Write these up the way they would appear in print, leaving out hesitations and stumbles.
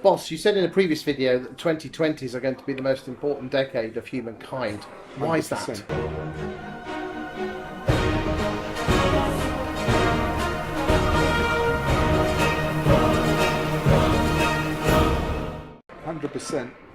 Boss, you said in a previous video that 2020s are going to be the most important decade of humankind. Why is that? 100%.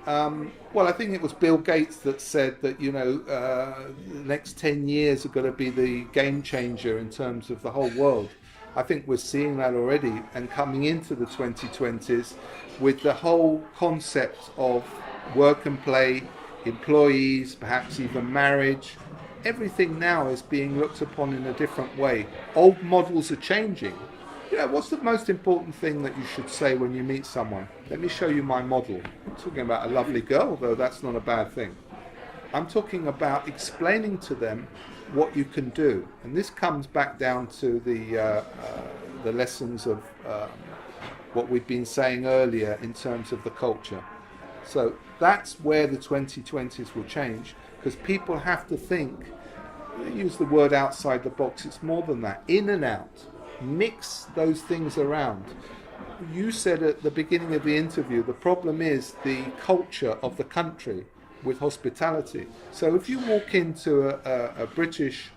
100%. Well, I think it was Bill Gates that said that, the next 10 years are going to be the game changer in terms of the whole world. I think we're seeing that already and coming into the 2020s with the whole concept of work and play, employees, perhaps even marriage. Everything now is being looked upon in a different way. Old models are changing. What's the most important thing that you should say when you meet someone? Let me show you my model. I'm talking about a lovely girl, though that's not a bad thing. I'm talking about explaining to them what you can do. And this comes back down to the lessons of what we've been saying earlier in terms of the culture. So that's where the 2020s will change, because people have to think, use the word outside the box, it's more than that, in and out. Mix those things around. You said at the beginning of the interview, the problem is the culture of the country with hospitality. So if you walk into a British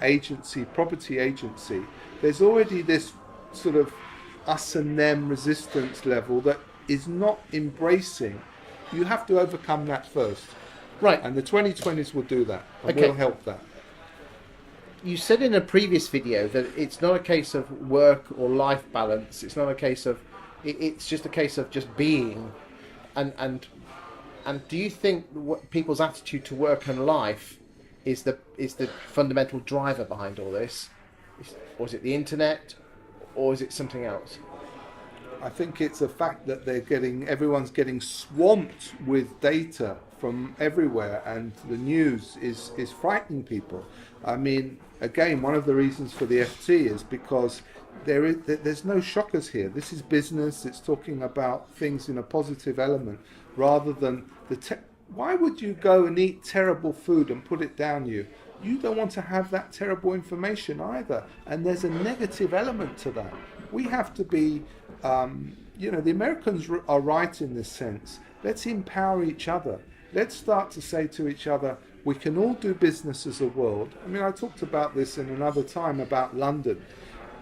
agency, property agency, there's already this sort of us and them resistance level that is not embracing. You have to overcome that first. Right. And the 2020s will do that, and Okay. will help that. You said in a previous video that it's not a case of work or life balance. It's not a case of. It's just a case of just being, and do you think what people's attitude to work and life is the fundamental driver behind all this, or is it the internet, or is it something else? I think it's a fact that everyone's getting swamped with data from everywhere, and the news is frightening people. I mean, again, one of the reasons for the FT is because there's no shockers here. This is business. It's talking about things in a positive element rather than why would you go and eat terrible food and put it down you? You don't want to have that terrible information either. And there's a negative element to that. We have to be, the Americans are right in this sense. Let's empower each other. Let's start to say to each other, we can all do business as a world. I mean, I talked about this in another time about London.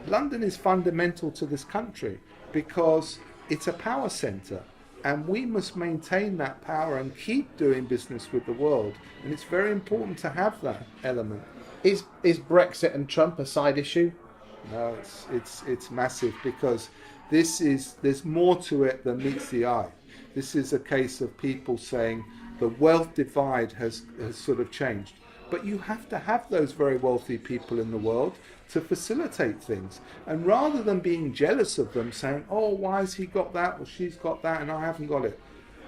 London is fundamental to this country because it's a power centre, and we must maintain that power and keep doing business with the world. And it's very important to have that element. Is Brexit and Trump a side issue? No, it's massive because there's more to it than meets the eye. This is a case of people saying the wealth divide has sort of changed. But you have to have those very wealthy people in the world to facilitate things. And rather than being jealous of them, saying, oh, why has he got that or she's got that and I haven't got it.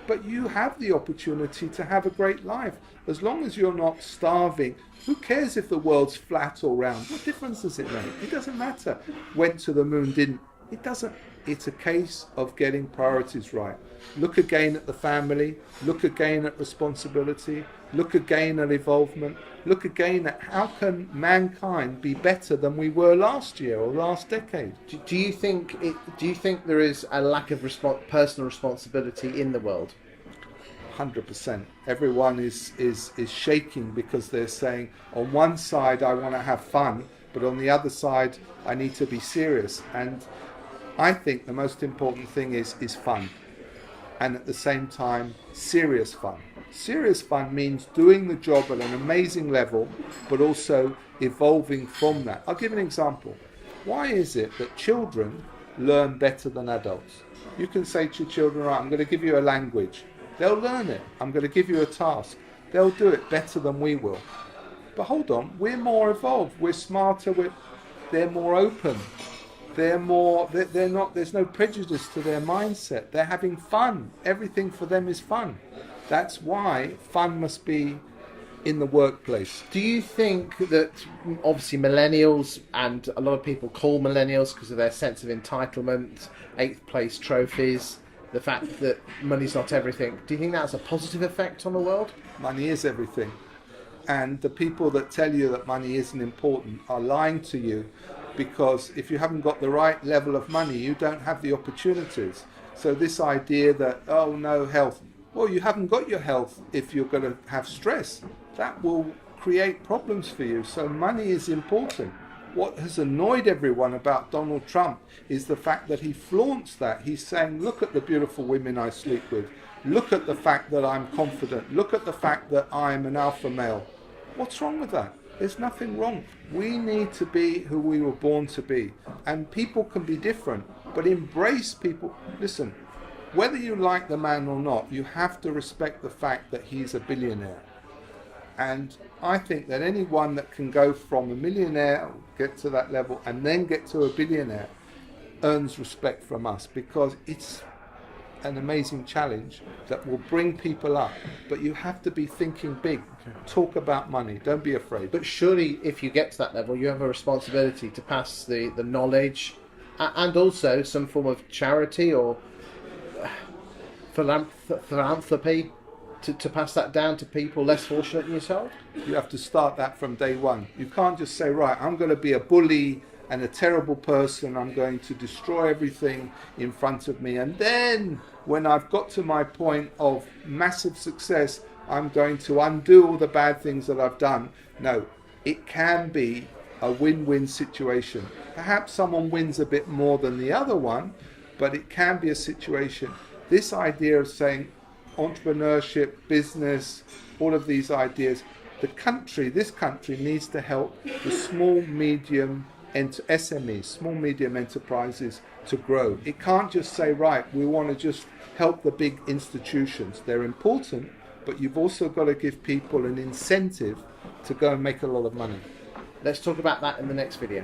But you have the opportunity to have a great life. As long as you're not starving, who cares if the world's flat or round? What difference does it make? It doesn't matter. Went to the moon, didn't. It doesn't. It's a case of getting priorities right. Look again at the family. Look again at responsibility. Look again at involvement. Look again at how can mankind be better than we were last year or last decade. Do you think there is a lack of personal responsibility in the world? 100%. Everyone is shaking because they're saying, on one side I want to have fun, but on the other side I need to be serious. And I think the most important thing is fun, and at the same time serious fun. Serious fun means doing the job at an amazing level, but also evolving from that. I'll give an example. Why is it that children learn better than adults? You can say to children, right, I'm going to give you a language. They'll learn it. I'm going to give you a task. They'll do it better than we will. But hold on, we're more evolved. We're smarter. They're more open. They're not, there's no prejudice to their mindset. They're having fun. Everything for them is fun. That's why fun must be in the workplace. Do you think that obviously millennials, and a lot of people call millennials because of their sense of entitlement, 8th place trophies, the fact that money's not everything, do you think that's a positive effect on the world? Money is everything. And the people that tell you that money isn't important are lying to you because if you haven't got the right level of money, you don't have the opportunities. So this idea that, oh no, health, well, you haven't got your health if you're going to have stress. That will create problems for you. So money is important. What has annoyed everyone about Donald Trump is the fact that he flaunts that. He's saying, look at the beautiful women I sleep with. Look at the fact that I'm confident. Look at the fact that I'm an alpha male. What's wrong with that? There's nothing wrong. We need to be who we were born to be. And people can be different, but embrace people. Listen, whether you like the man or not, you have to respect the fact that he's a billionaire. And I think that anyone that can go from a millionaire, get to that level, and then get to a billionaire, earns respect from us, because it's an amazing challenge that will bring people up. But you have to be thinking big. Talk about money. Don't be afraid. But surely, if you get to that level, you have a responsibility to pass the knowledge and also some form of charity or philanthropy to pass that down to people less fortunate than yourself. You have to start that from day one. You can't just say, right, I'm going to be a bully and a terrible person. I'm going to destroy everything in front of me. And then when I've got to my point of massive success, I'm going to undo all the bad things that I've done. No, it can be a win-win situation. Perhaps someone wins a bit more than the other one, but it can be a situation. This idea of saying entrepreneurship, business, all of these ideas, this country needs to help the small, medium, SMEs, small, medium enterprises to grow. It can't just say, right, we want to just help the big institutions. They're important, but you've also got to give people an incentive to go and make a lot of money. Let's talk about that in the next video.